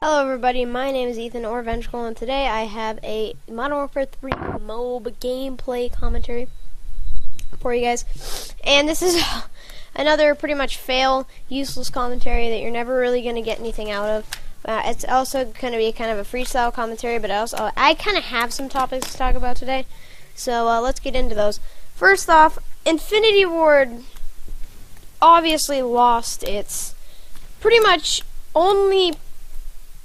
Hello everybody, my name is Ethan or Vengeful, and today I have a Modern Warfare 3 MOBA gameplay commentary for you guys. And this is another pretty much fail, useless commentary that you're never really going to get anything out of. It's also going to be kind of a freestyle commentary, but I kind of have some topics to talk about today. So let's get into those. First off, Infinity Ward obviously lost its pretty much only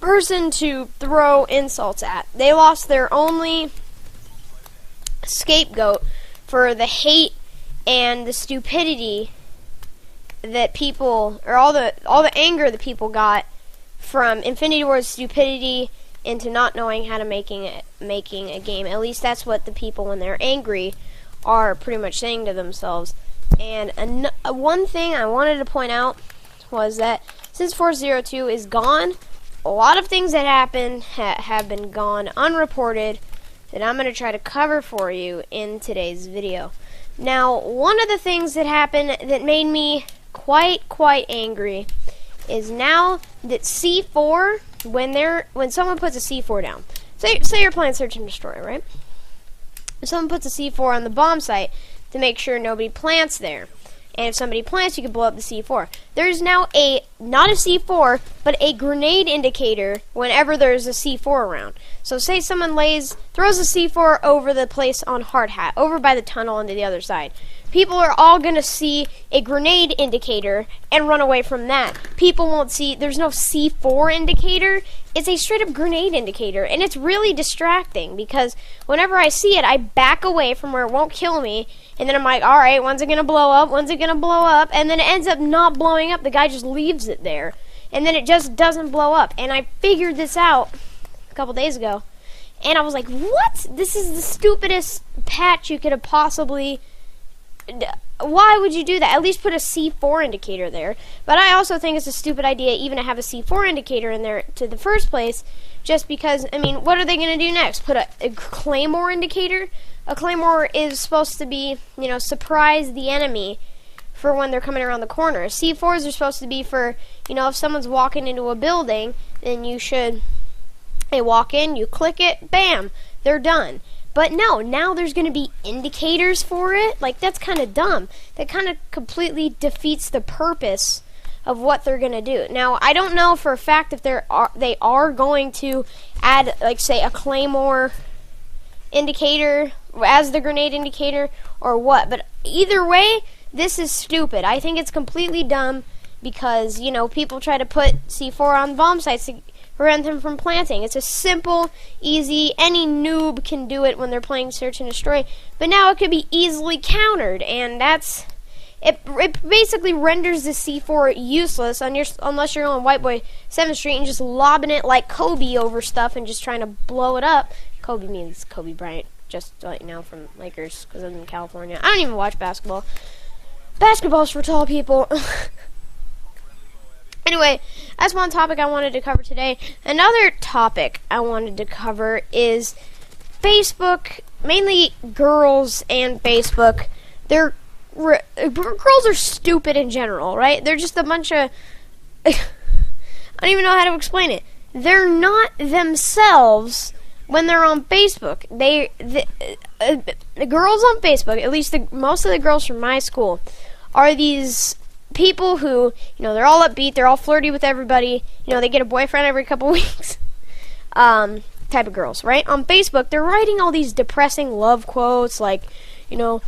person to throw insults at. They lost their only scapegoat for the hate and the stupidity that people, or all the anger that people got from Infinity Ward's stupidity into not knowing how to making a game. At least that's what the people, when they're angry, are pretty much saying to themselves. And one thing I wanted to point out was that since Force Zero 2 is gone, a lot of things that happened have been gone unreported that I'm going to try to cover for you in today's video. Now, one of the things that happened that made me quite angry is now that C4, when someone puts a C4 down, say you're playing Search and Destroy, right? If someone puts a C4 on the bomb site to make sure nobody plants there. And if somebody plants, you can blow up the C4. There's now not a C4, but a grenade indicator whenever there's a C4 around. So say someone throws a C4 over the place on Hard Hat, over by the tunnel onto the other side. People are all going to see a grenade indicator and run away from that. People won't see, there's no C4 indicator. It's a straight up grenade indicator. And it's really distracting because whenever I see it, I back away from where it won't kill me. And then I'm like, alright, when's it going to blow up? When's it going to blow up? And then it ends up not blowing up. The guy just leaves it there. And then it just doesn't blow up. And I figured this out a couple days ago. And I was like, what? This is the stupidest patch you could have possibly... Why would you do that? At least put a C4 indicator there. But I also think it's a stupid idea even to have a C4 indicator in there to the first place, just because, I mean, what are they going to do next? Put a Claymore indicator? A Claymore is supposed to be, surprise the enemy for when they're coming around the corner. C4s are supposed to be for, if someone's walking into a building, then they walk in, you click it, bam, they're done. But no, now there's going to be indicators for it. Like, that's kind of dumb. That kind of completely defeats the purpose of what they're going to do. Now, I don't know for a fact if they are going to add, like, say, a Claymore indicator as the grenade indicator or what. But either way, this is stupid. I think it's completely dumb because, people try to put C4 on bomb sites to prevent them from planting. It's a simple, easy, any noob can do it when they're playing Search and Destroy, but now it could be easily countered, and it basically renders the C4 useless unless you're on White Boy 7th Street and just lobbing it like Kobe over stuff and just trying to blow it up. Kobe means Kobe Bryant, just like now from Lakers, because I'm in California. I don't even watch basketball. Basketball's for tall people. Anyway, that's one topic I wanted to cover today. Another topic I wanted to cover is Facebook, mainly girls and Facebook. Girls are stupid in general, right? They're just a bunch of... I don't even know how to explain it. They're not themselves when they're on Facebook. The girls on Facebook, at least most of the girls from my school, are these people who, they're all upbeat, they're all flirty with everybody, they get a boyfriend every couple weeks, type of girls, right? On Facebook, they're writing all these depressing love quotes, like, I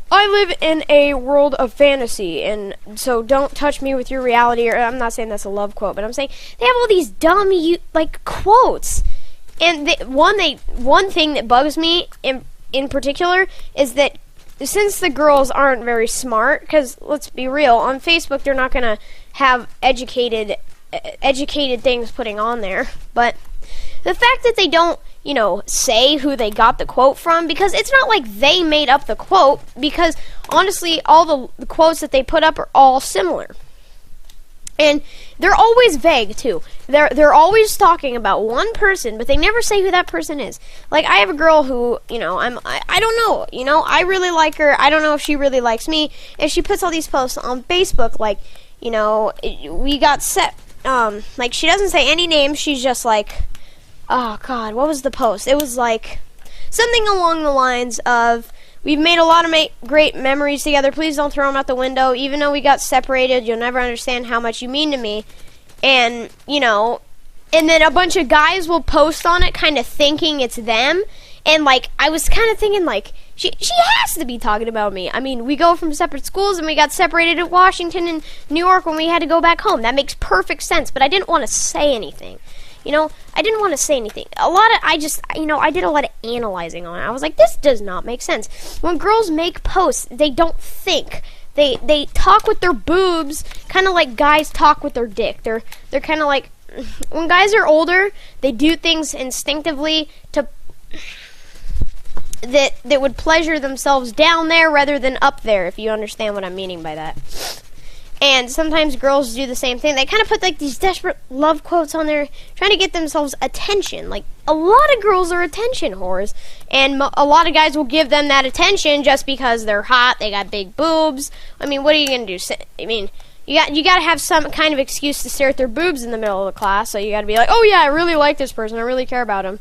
live in a world of fantasy, and so don't touch me with your reality, or I'm not saying that's a love quote, but I'm saying they have all these dumb, quotes, and one thing that bugs me in particular is that since the girls aren't very smart, because let's be real, on Facebook they're not going to have educated things putting on there, but the fact that they don't, say who they got the quote from, because it's not like they made up the quote, because honestly all the quotes that they put up are all similar. And they're always vague too. They're always talking about one person, but they never say who that person is. Like, I have a girl who, I don't know, I really like her. I don't know if she really likes me. And she puts all these posts on Facebook like, we got set like, she doesn't say any names. She's just like, oh God, what was the post? It was like something along the lines of, we've made a lot of great memories together. Please don't throw them out the window. Even though we got separated, you'll never understand how much you mean to me. And, you know, and then a bunch of guys will post on it kind of thinking it's them. And, like, I was kind of thinking, like, she has to be talking about me. I mean, we go from separate schools, and we got separated at Washington and New York when we had to go back home. That makes perfect sense, but I didn't want to say anything. You know, I didn't want to say anything. I did a lot of analyzing on it. I was like, this does not make sense. When girls make posts, they don't think. They talk with their boobs, kind of like guys talk with their dick. They're kind of like, when guys are older, they do things instinctively to that would pleasure themselves down there rather than up there, if you understand what I'm meaning by that. And sometimes girls do the same thing. They kind of put like these desperate love quotes on there, trying to get themselves attention. Like, a lot of girls are attention whores, and a lot of guys will give them that attention just because they're hot, they got big boobs. I mean, what are you gonna do? I mean, you got to have some kind of excuse to stare at their boobs in the middle of the class. So you got to be like, oh yeah, I really like this person, I really care about him.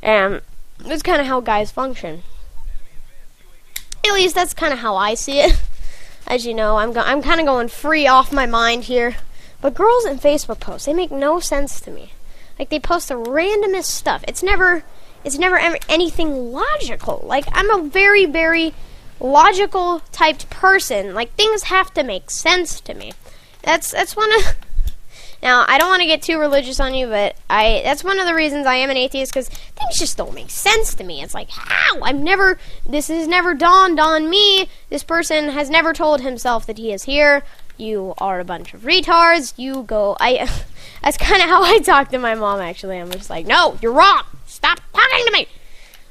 And that's kind of how guys function. At least that's kind of how I see it. As you know, I'm kind of going free off my mind here. But girls in Facebook posts, they make no sense to me. Like, they post the randomest stuff. It's never ever anything logical. Like, I'm a very, very logical typed person. Like, things have to make sense to me. That's one of... Now, I don't want to get too religious on you, but that's one of the reasons I am an atheist, because things just don't make sense to me. It's like, how? This has never dawned on me. This person has never told himself that he is here. You are a bunch of retards. You go, that's kind of how I talk to my mom, actually. I'm just like, no, you're wrong. Stop talking to me.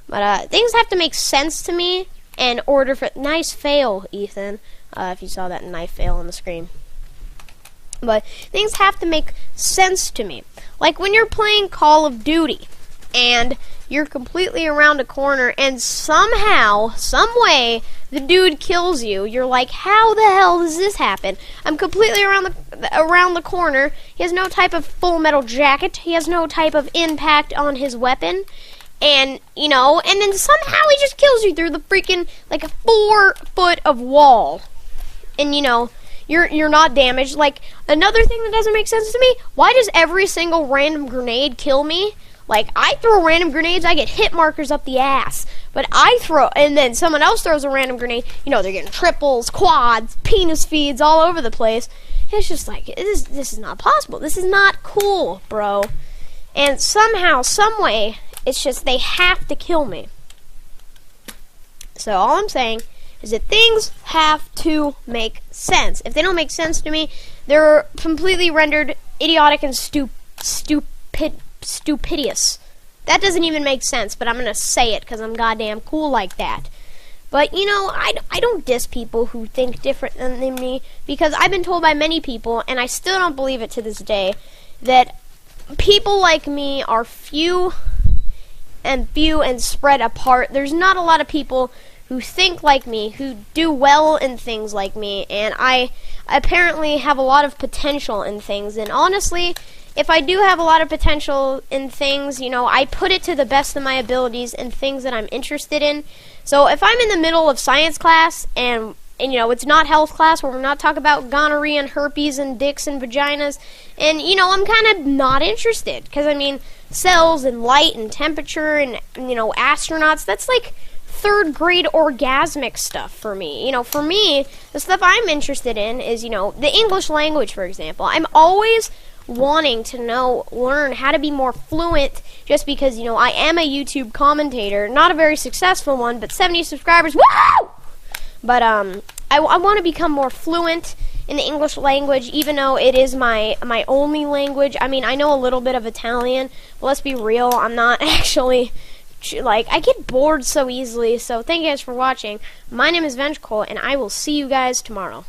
But things have to make sense to me in order for, nice fail, Ethan, if you saw that knife fail on the screen. But things have to make sense to me. Like when you're playing Call of Duty and you're completely around a corner and somehow, some way, the dude kills you. You're like, how the hell does this happen? I'm completely around the corner. He has no type of Full Metal Jacket. He has no type of impact on his weapon. And, you know, and then somehow he just kills you through the freaking, like, a 4 foot of wall. And, you know, You're not damaged. Like, another thing that doesn't make sense to me, why does every single random grenade kill me? Like, I throw random grenades, I get hit markers up the ass. But and then someone else throws a random grenade, you know, they're getting triples, quads, penis feeds all over the place. It's just like, this is not possible. This is not cool, bro. And somehow, some way, it's just they have to kill me. So all I'm saying is that things have to make sense. If they don't make sense to me, they're completely rendered idiotic and stupidous. That doesn't even make sense, but I'm going to say it because I'm goddamn cool like that. But, you know, I don't diss people who think different than me, because I've been told by many people, and I still don't believe it to this day, that people like me are few and spread apart. There's not a lot of people who think like me, who do well in things like me, and I apparently have a lot of potential in things. And honestly, if I do have a lot of potential in things, you know, I put it to the best of my abilities in things that I'm interested in. So if I'm in the middle of science class, and you know, it's not health class where we're not talking about gonorrhea and herpes and dicks and vaginas, and, you know, I'm kind of not interested, because, I mean, cells and light and temperature and, you know, astronauts, that's like third grade orgasmic stuff for me. You know, for me, the stuff I'm interested in is, you know, the English language, for example. I'm always wanting to learn how to be more fluent, just because, you know, I am a YouTube commentator, not a very successful one, but 70 subscribers, woo! But, I want to become more fluent in the English language, even though it is my only language. I mean, I know a little bit of Italian, but let's be real, I'm not actually, like, I get bored so easily. So thank you guys for watching. My name is Vengeful, and I will see you guys tomorrow.